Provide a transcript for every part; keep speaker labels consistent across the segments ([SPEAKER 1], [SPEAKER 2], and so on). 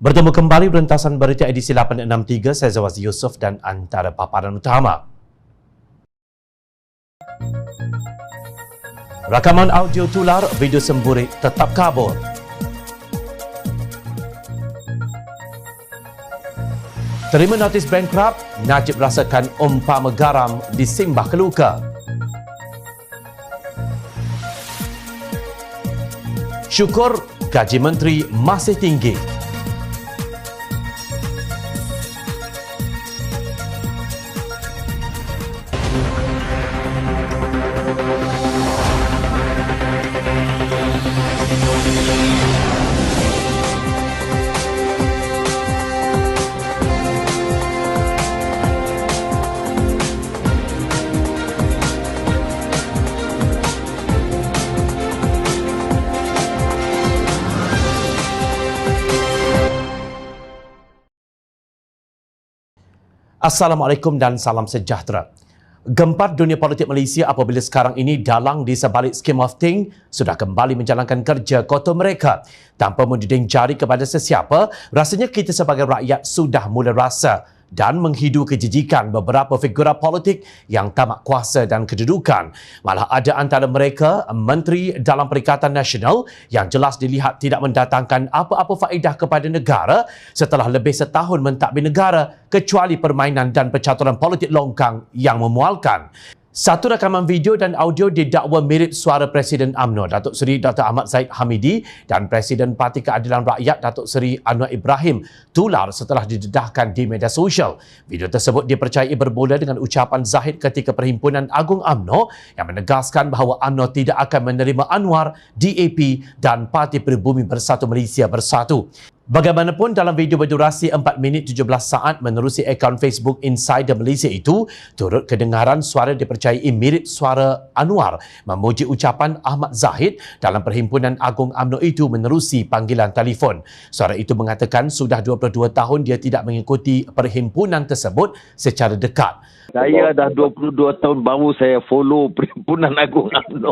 [SPEAKER 1] Bertemu kembali berentasan berita edisi 863, saya Zawaz Yusof dan antara paparan utama. Rakaman audio tular, video semburit tetap kabur. Terima notis bankrupt, Najib rasakan umpama garam disimbah ke luka. Syukur gaji menteri masih tinggi. Assalamualaikum dan salam sejahtera. Gempar dunia politik Malaysia apabila sekarang ini dalang di sebalik scheme of thing sudah kembali menjalankan kerja kotor mereka tanpa menuding jari kepada sesiapa. Rasanya kita sebagai rakyat sudah mula rasa dan menghidu kejijikan beberapa figura politik yang tamak kuasa dan kedudukan. Malah ada antara mereka Menteri dalam Perikatan Nasional yang jelas dilihat tidak mendatangkan apa-apa faedah kepada negara setelah lebih setahun mentadbir negara kecuali permainan dan percaturan politik longkang yang memualkan. Satu rakaman video dan audio didakwa mirip suara Presiden UMNO Datuk Seri Dr. Ahmad Zahid Hamidi dan Presiden Parti Keadilan Rakyat Datuk Seri Anwar Ibrahim tular setelah didedahkan di media sosial. Video tersebut dipercayai bermula dengan ucapan Zahid ketika Perhimpunan Agung UMNO yang menegaskan bahawa UMNO tidak akan menerima Anwar, DAP dan Parti Pribumi Bersatu Malaysia Bersatu. Bagaimanapun, dalam video berdurasi 4 minit 17 saat menerusi akaun Facebook Insider Malaysia itu, turut kedengaran suara dipercayai mirip suara Anwar memuji ucapan Ahmad Zahid dalam Perhimpunan Agung UMNO itu menerusi panggilan telefon. Suara itu mengatakan sudah 22 tahun dia tidak mengikuti perhimpunan tersebut secara dekat.
[SPEAKER 2] Saya dah 22 tahun baru saya follow Perhimpunan Agung UMNO.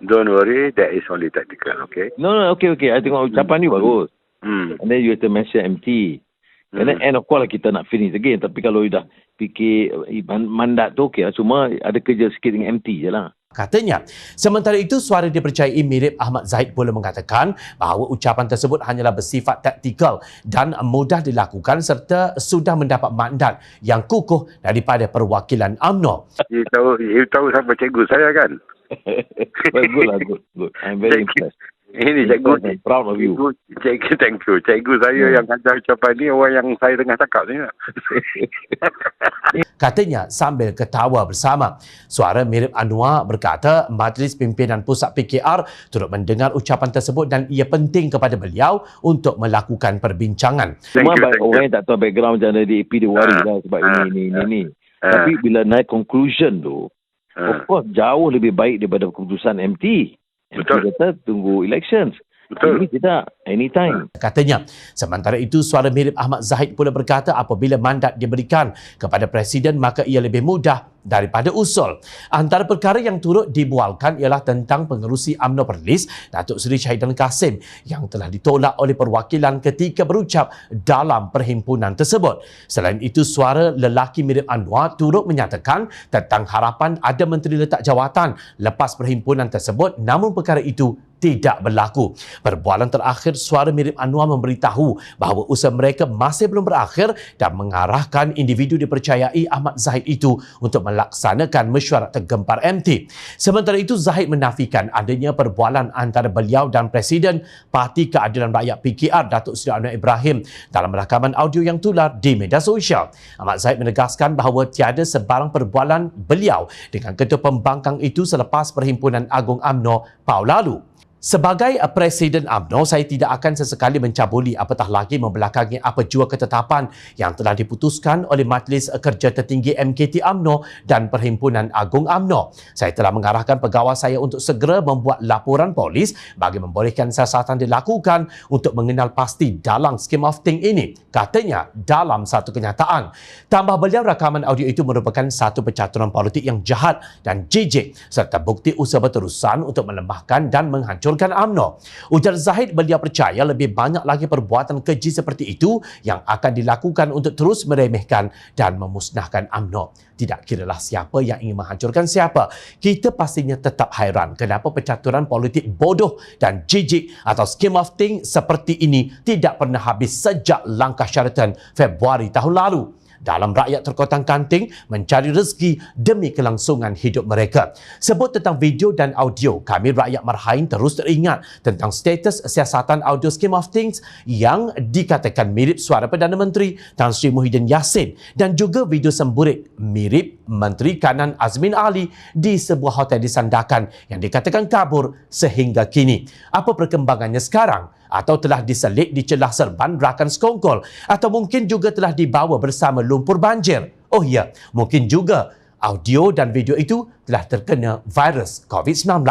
[SPEAKER 3] Don't worry, that is only tactical, okay?
[SPEAKER 2] No, okay. I tengok ucapan ni bagus. And then you have to mention MT. And then end of call kita nak finish again. Tapi kalau you dah fikir mandat tu okay lah. Cuma ada kerja sikit dengan MT je lah.
[SPEAKER 1] Katanya. Sementara itu, suara dipercayai mirip Ahmad Zahid pula mengatakan bahawa ucapan tersebut hanyalah bersifat taktikal dan mudah dilakukan serta sudah mendapat mandat yang kukuh daripada perwakilan UMNO.
[SPEAKER 3] You tahu siapa cikgu saya kan?
[SPEAKER 2] Good. I'm very impressed.
[SPEAKER 3] Ini cikgu.
[SPEAKER 2] I'm proud of you.
[SPEAKER 3] Cikgu, thank you. Cikgu saya yang ajar ucapan ni orang yang saya tengah cakap ni.
[SPEAKER 1] Katanya sambil ketawa bersama. Suara mirip Anwar berkata Majlis Pimpinan Pusat PKR turut mendengar ucapan tersebut dan ia penting kepada beliau untuk melakukan perbincangan.
[SPEAKER 2] Cuma orang yang tak tahu background macam mana DAP dia worry lah sebab ini. Tapi bila naik conclusion tu, of course jauh lebih baik daripada keputusan MT.
[SPEAKER 3] Betul.
[SPEAKER 2] MT kata tunggu elections.
[SPEAKER 3] Betul.
[SPEAKER 2] Ini kita anytime.
[SPEAKER 1] Katanya. Sementara itu, suara mirip Ahmad Zahid pula berkata apabila mandat diberikan kepada Presiden maka ia lebih mudah daripada usul. Antara perkara yang turut dibualkan ialah tentang pengerusi UMNO Perlis Datuk Seri Syahidan Kasim yang telah ditolak oleh perwakilan ketika berucap dalam perhimpunan tersebut. Selain itu, suara lelaki mirip Anwar turut menyatakan tentang harapan ada menteri letak jawatan lepas perhimpunan tersebut, namun perkara itu tidak berlaku. Perbualan terakhir, suara mirip Anwar memberitahu bahawa usaha mereka masih belum berakhir dan mengarahkan individu dipercayai Ahmad Zahid itu untuk melaksanakan mesyuarat tergempar MT. Sementara itu, Zahid menafikan adanya perbualan antara beliau dan Presiden Parti Keadilan Rakyat PKR Datuk Seri Anwar Ibrahim dalam rakaman audio yang tular di media sosial. Ahmad Zahid menegaskan bahawa tiada sebarang perbualan beliau dengan Ketua Pembangkang itu selepas Perhimpunan Agung UMNO PAU lalu. Sebagai Presiden UMNO, saya tidak akan sesekali mencabuli apatah lagi membelakangi apa jua ketetapan yang telah diputuskan oleh Majlis Kerja Tertinggi MKT UMNO dan Perhimpunan Agung UMNO. Saya telah mengarahkan pegawai saya untuk segera membuat laporan polis bagi membolehkan siasatan dilakukan untuk mengenal pasti dalam scheme of thing ini, katanya dalam satu kenyataan. Tambah beliau, rakaman audio itu merupakan satu percaturan politik yang jahat dan jijik serta bukti usaha berterusan untuk melemahkan dan menghancurkan menghancurkan UMNO. Ujar Zahid, beliau percaya lebih banyak lagi perbuatan keji seperti itu yang akan dilakukan untuk terus meremehkan dan memusnahkan UMNO. Tidak kiralah siapa yang ingin menghancurkan siapa, kita pastinya tetap hairan kenapa percaturan politik bodoh dan jijik atau scheme of things seperti ini tidak pernah habis sejak langkah Sheraton Februari tahun lalu. Dalam rakyat terkotang-kanting mencari rezeki demi kelangsungan hidup mereka. Sebut tentang video dan audio, kami rakyat Marhain terus teringat tentang status siasatan audio scheme of things yang dikatakan mirip suara Perdana Menteri Tan Sri Muhyiddin Yassin dan juga video semburit mirip Menteri Kanan Azmin Ali di sebuah hotel di Sandakan yang dikatakan kabur sehingga kini. Apa perkembangannya sekarang? Atau telah diselit di celah serban rakan sekongkol, atau mungkin juga telah dibawa bersama lumpur banjir. Oh ya, mungkin juga audio dan video itu telah terkena virus COVID-19.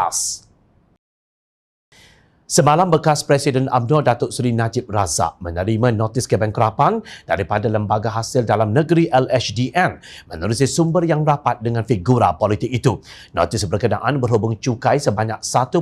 [SPEAKER 1] Semalam, bekas Presiden UMNO Datuk Seri Najib Razak menerima notis kebangkrapan daripada Lembaga Hasil Dalam Negeri LHDN menerusi sumber yang rapat dengan figura politik itu. Notis berkenaan berhubung cukai sebanyak 1.7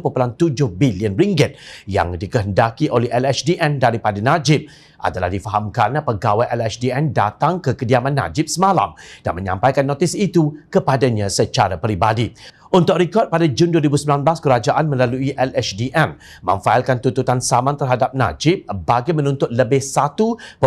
[SPEAKER 1] bilion ringgit yang dikehendaki oleh LHDN daripada Najib. Adalah difahamkan pegawai LHDN datang ke kediaman Najib semalam dan menyampaikan notis itu kepadanya secara peribadi. Untuk rekod, pada Jun 2019, kerajaan melalui LHDN memfailkan tuntutan saman terhadap Najib bagi menuntut lebih 1.69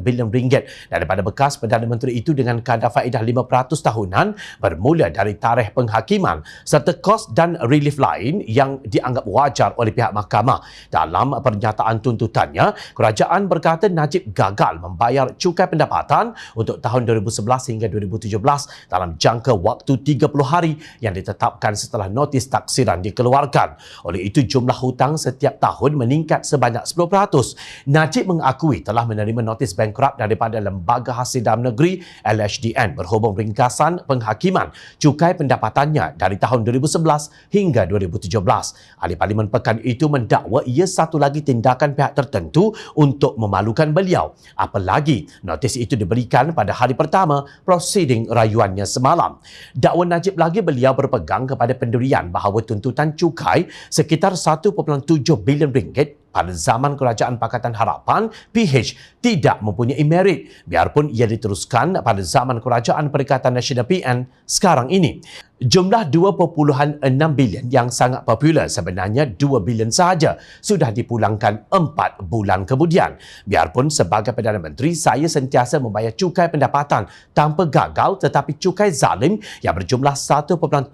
[SPEAKER 1] bilion ringgit daripada bekas Perdana Menteri itu dengan kadar faedah 5% tahunan bermula dari tarikh penghakiman serta kos dan relief lain yang dianggap wajar oleh pihak mahkamah. Dalam pernyataan tuntutannya, kerajaan berkata Najib gagal membayar cukai pendapatan untuk tahun 2011 hingga 2017 dalam jangka waktu 30 hari yang ditetapkan setelah notis taksiran dikeluarkan. Oleh itu, jumlah hutang setiap tahun meningkat sebanyak 10%. Najib mengakui telah menerima notis bankrupt daripada Lembaga Hasil Dalam Negeri LHDN berhubung ringkasan penghakiman cukai pendapatannya dari tahun 2011 hingga 2017. Ahli Parlimen pekan itu mendakwa ia satu lagi tindakan pihak tertentu untuk memalukan beliau. Apalagi notis itu diberikan pada hari pertama prosiding rayuannya semalam. Dakwa Najib lagi beliau berpegang kepada pendirian bahawa tuntutan cukai sekitar 1.7 bilion ringgit pada zaman Kerajaan Pakatan Harapan PH tidak mempunyai merit biarpun ia diteruskan pada zaman Kerajaan Perikatan Nasional PN sekarang ini. Jumlah 2.6 bilion yang sangat popular sebenarnya 2 bilion sahaja sudah dipulangkan 4 bulan kemudian. Biarpun sebagai Perdana Menteri saya sentiasa membayar cukai pendapatan tanpa gagal, tetapi cukai zalim yang berjumlah 1.74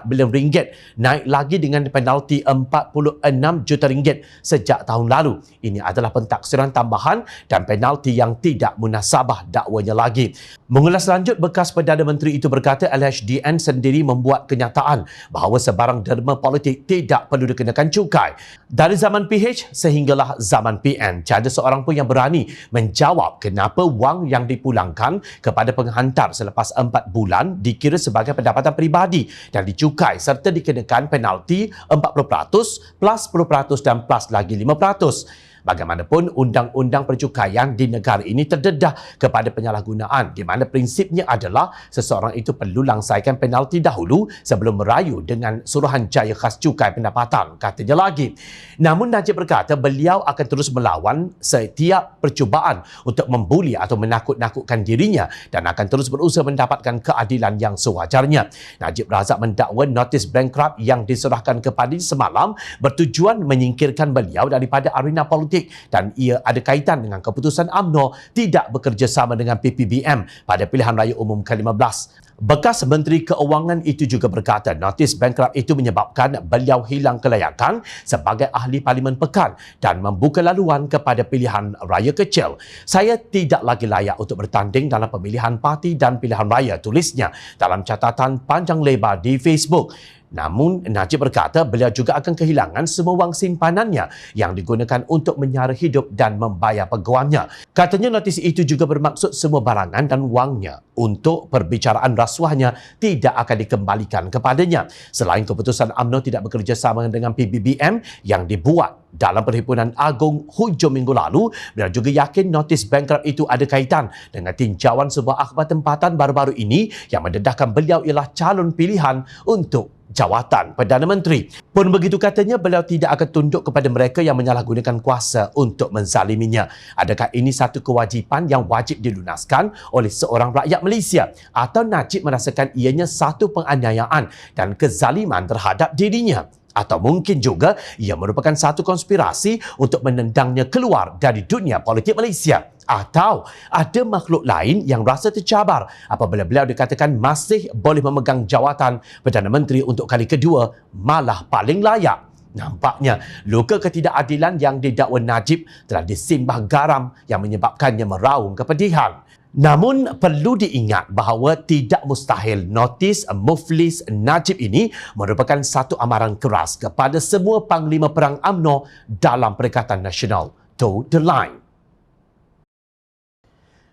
[SPEAKER 1] bilion ringgit naik lagi dengan penalti 46 juta ringgit sejak tahun lalu. Ini adalah pentaksiran tambahan dan penalti yang tidak munasabah dakwanya lagi. Mengulas lanjut, bekas Perdana Menteri itu berkata LHDN sendiri membuat kenyataan bahawa sebarang derma politik tidak perlu dikenakan cukai. Dari zaman PH sehinggalah zaman PN, tiada seorang pun yang berani menjawab kenapa wang yang dipulangkan kepada penghantar selepas 4 bulan dikira sebagai pendapatan peribadi dan dicukai serta dikenakan penalti 40% plus 10% dan plus lagi 5%. Bagaimanapun, undang-undang percukaian di negara ini terdedah kepada penyalahgunaan di mana prinsipnya adalah seseorang itu perlu langsaikan penalti dahulu sebelum merayu dengan Suruhanjaya Khas Cukai Pendapatan, katanya lagi. Namun Najib berkata beliau akan terus melawan setiap percubaan untuk membuli atau menakut-nakutkan dirinya dan akan terus berusaha mendapatkan keadilan yang sewajarnya. Najib Razak mendakwa notis bankrupt yang diserahkan kepadanya semalam bertujuan menyingkirkan beliau daripada arena politik dan ia ada kaitan dengan keputusan UMNO tidak bekerjasama dengan PPBM pada pilihan raya umum ke-15. Bekas Menteri Keuangan itu juga berkata notis bankrupt itu menyebabkan beliau hilang kelayakan sebagai ahli Parlimen pekan dan membuka laluan kepada pilihan raya kecil. Saya tidak lagi layak untuk bertanding dalam pemilihan parti dan pilihan raya, tulisnya dalam catatan panjang lebar di Facebook. Namun, Najib berkata beliau juga akan kehilangan semua wang simpanannya yang digunakan untuk menyara hidup dan membayar peguamnya. Katanya notis itu juga bermaksud semua barangan dan wangnya untuk perbicaraan rasuahnya tidak akan dikembalikan kepadanya. Selain keputusan UMNO tidak bekerjasama dengan PBBM yang dibuat dalam Perhimpunan Agung hujung minggu lalu, beliau juga yakin notis bankrupt itu ada kaitan dengan tinjauan sebuah akhbar tempatan baru-baru ini yang mendedahkan beliau ialah calon pilihan untuk jawatan Perdana Menteri. Pun begitu katanya, beliau tidak akan tunduk kepada mereka yang menyalahgunakan kuasa untuk menzaliminya. Adakah ini satu kewajipan yang wajib dilunaskan oleh seorang rakyat Malaysia, atau Najib merasakan ianya satu penganiayaan dan kezaliman terhadap dirinya? Atau mungkin juga ia merupakan satu konspirasi untuk menendangnya keluar dari dunia politik Malaysia? Atau ada makhluk lain yang rasa tercabar apabila beliau dikatakan masih boleh memegang jawatan Perdana Menteri untuk kali kedua, malah paling layak? Nampaknya luka ketidakadilan yang didakwa Najib telah disimbah garam yang menyebabkannya meraung kepedihan. Namun perlu diingat bahawa tidak mustahil notis Muflis Najib ini merupakan satu amaran keras kepada semua Panglima Perang UMNO dalam Perikatan Nasional. Toe the line.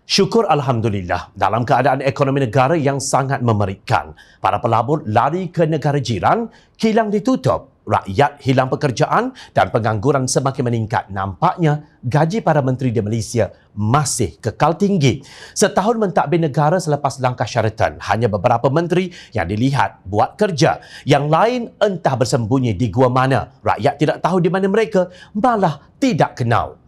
[SPEAKER 1] Syukur Alhamdulillah, dalam keadaan ekonomi negara yang sangat memerikan, para pelabur lari ke negara jiran, kilang ditutup, rakyat hilang pekerjaan dan pengangguran semakin meningkat. Nampaknya gaji para menteri di Malaysia masih kekal tinggi. Setahun mentadbir negara selepas langkah Sheraton, hanya beberapa menteri yang dilihat buat kerja. Yang lain entah bersembunyi di gua mana. Rakyat tidak tahu di mana mereka, malah tidak kenal.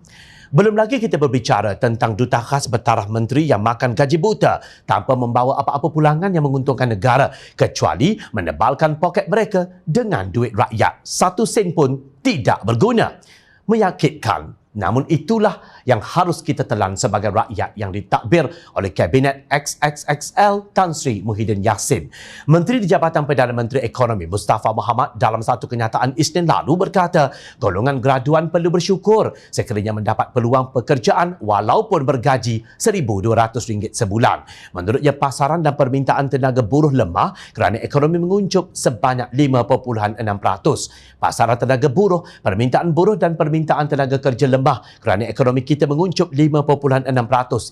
[SPEAKER 1] Belum lagi kita berbicara tentang duta khas bertaraf menteri yang makan gaji buta tanpa membawa apa-apa pulangan yang menguntungkan negara, kecuali menebalkan poket mereka dengan duit rakyat. Satu sen pun tidak berguna. Menyakitkan. Namun itulah yang harus kita telan sebagai rakyat yang ditakbir oleh Kabinet XXXL Tan Sri Muhyiddin Yassin. Menteri di Jabatan Perdana Menteri Ekonomi Mustafa Mohamed dalam satu kenyataan Isnin lalu berkata, golongan graduan perlu bersyukur sekiranya mendapat peluang pekerjaan walaupun bergaji RM1,200 sebulan. Menurutnya, pasaran dan permintaan tenaga buruh lemah kerana ekonomi menguncup sebanyak 5.6%. Pasaran tenaga buruh, permintaan buruh dan permintaan tenaga kerja lemah kerana ekonomi kita menguncup 5.6%.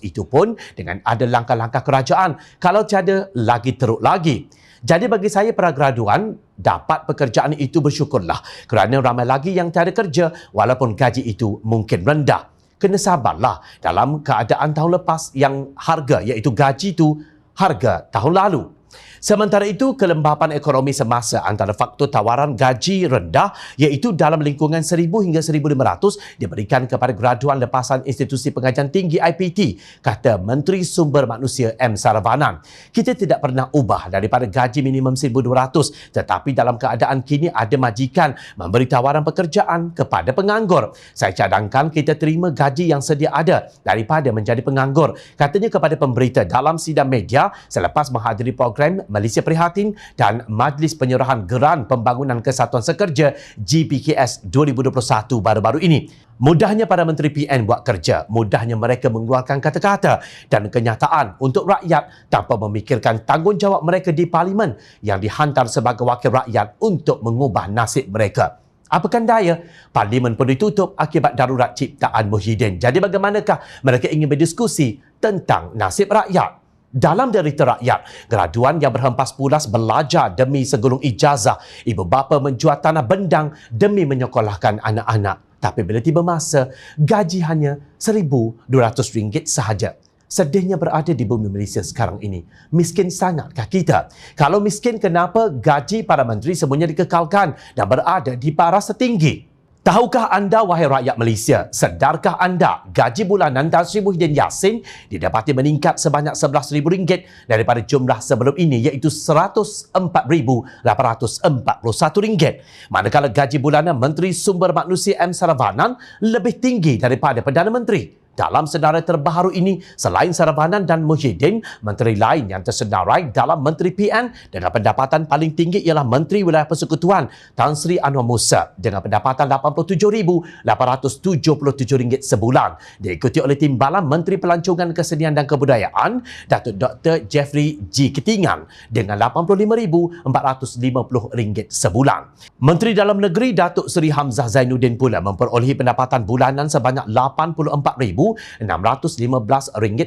[SPEAKER 1] Itu pun dengan ada langkah-langkah kerajaan. Kalau tiada, lagi teruk lagi. Jadi bagi saya, para graduan dapat pekerjaan itu bersyukurlah kerana ramai lagi yang tiada kerja walaupun gaji itu mungkin rendah. Kena sabarlah dalam keadaan tahun lepas yang harga, iaitu gaji itu harga tahun lalu. Sementara itu, kelembapan ekonomi semasa antara faktor tawaran gaji rendah iaitu dalam lingkungan 1,000 hingga 1,500 diberikan kepada graduan lepasan Institusi Pengajian Tinggi IPT, kata Menteri Sumber Manusia M. Saravanan. Kita tidak pernah ubah daripada gaji minimum 1,200, tetapi dalam keadaan kini ada majikan memberi tawaran pekerjaan kepada penganggur. Saya cadangkan kita terima gaji yang sedia ada daripada menjadi penganggur, katanya kepada pemberita dalam sidang media selepas menghadiri program Malaysia Prihatin dan Majlis Penyerahan Geran Pembangunan Kesatuan Sekerja GPKS 2021 baru-baru ini. Mudahnya para menteri PN buat kerja, mudahnya mereka mengeluarkan kata-kata dan kenyataan untuk rakyat tanpa memikirkan tanggungjawab mereka di Parlimen yang dihantar sebagai wakil rakyat untuk mengubah nasib mereka. Apakan daya, Parlimen pun ditutup akibat darurat ciptaan Muhyiddin. Jadi bagaimanakah mereka ingin berdiskusi tentang nasib rakyat? Dalam derita rakyat, graduan yang berhempas pulas belajar demi segulung ijazah, ibu bapa menjual tanah bendang demi menyekolahkan anak-anak. Tapi bila tiba masa, gaji hanya RM1,200 sahaja. Sedihnya berada di bumi Malaysia sekarang ini. Miskin sangatkah kita? Kalau miskin, kenapa gaji para menteri semuanya dikekalkan dan berada di paras setinggi? Tahukah anda, wahai rakyat Malaysia, sedarkah anda gaji bulanan Tan Sri Muhyiddin Yassin didapati meningkat sebanyak RM11,000 daripada jumlah sebelum ini, iaitu RM104,841. Manakala gaji bulanan Menteri Sumber Manusia M. Saravanan lebih tinggi daripada Perdana Menteri. Dalam senarai terbaru ini, selain Saravanan dan Muhyiddin, menteri lain yang tersenarai dalam Menteri PN dengan pendapatan paling tinggi ialah Menteri Wilayah Persekutuan Tan Sri Anwar Musa dengan pendapatan RM87,877 sebulan. Diikuti oleh timbalan Menteri Pelancongan Kesenian dan Kebudayaan Datuk Dr. Jeffrey G. Ketingan dengan RM85,450 sebulan. Menteri Dalam Negeri Datuk Seri Hamzah Zainuddin pula memperolehi pendapatan bulanan sebanyak RM84,615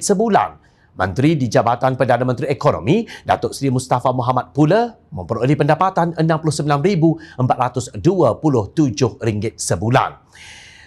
[SPEAKER 1] sebulan. Menteri di Jabatan Perdana Menteri Ekonomi Datuk Seri Mustafa Mohamed pula memperolehi pendapatan RM69,427 sebulan.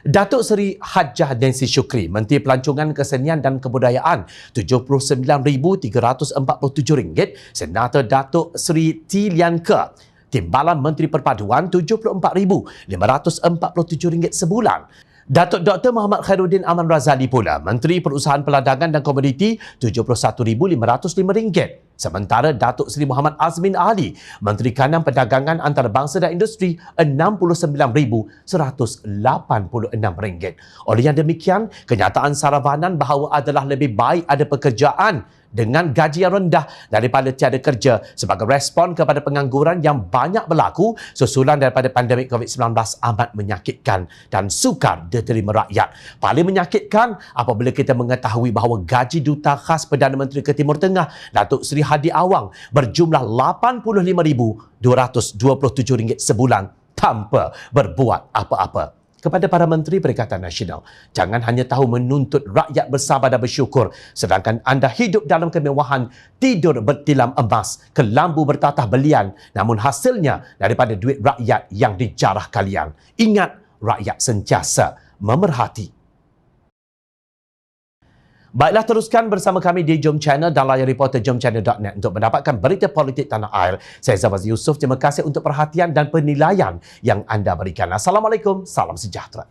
[SPEAKER 1] Datuk Seri Hajjah Nancy Shukri, Menteri Pelancongan Kesenian dan Kebudayaan RM79,347. Senator Datuk Seri T. Lian Ke Timbalan Menteri Perpaduan RM74,547 sebulan. Datuk Dr. Muhammad Khairuddin Aman Razali pula, Menteri Perusahaan Perdagangan dan Komoditi RM71,505. Sementara Datuk Seri Muhammad Azmin Ali, Menteri Kanan Perdagangan Antarabangsa dan Industri RM69,186. Oleh yang demikian, kenyataan Saravanan bahawa adalah lebih baik ada pekerjaan dengan gaji yang rendah daripada tiada kerja sebagai respon kepada pengangguran yang banyak berlaku susulan daripada pandemik COVID-19 amat menyakitkan dan sukar diterima rakyat. Paling menyakitkan apabila kita mengetahui bahawa gaji Duta Khas Perdana Menteri ke Timur Tengah Datuk Seri Hadi Awang berjumlah RM85,227 sebulan tanpa berbuat apa-apa. Kepada para Menteri Perikatan Nasional, jangan hanya tahu menuntut rakyat bersabar dan bersyukur, sedangkan anda hidup dalam kemewahan, tidur bertilam emas, kelambu bertatah belian, namun hasilnya daripada duit rakyat yang dijarah kalian. Ingat, rakyat sentiasa memerhati. Baiklah, teruskan bersama kami di Jom Channel dan layar reporter jomchannel.net untuk mendapatkan berita politik tanah air. Saya Zawaz Yusof, terima kasih untuk perhatian dan penilaian yang anda berikan. Assalamualaikum, salam sejahtera.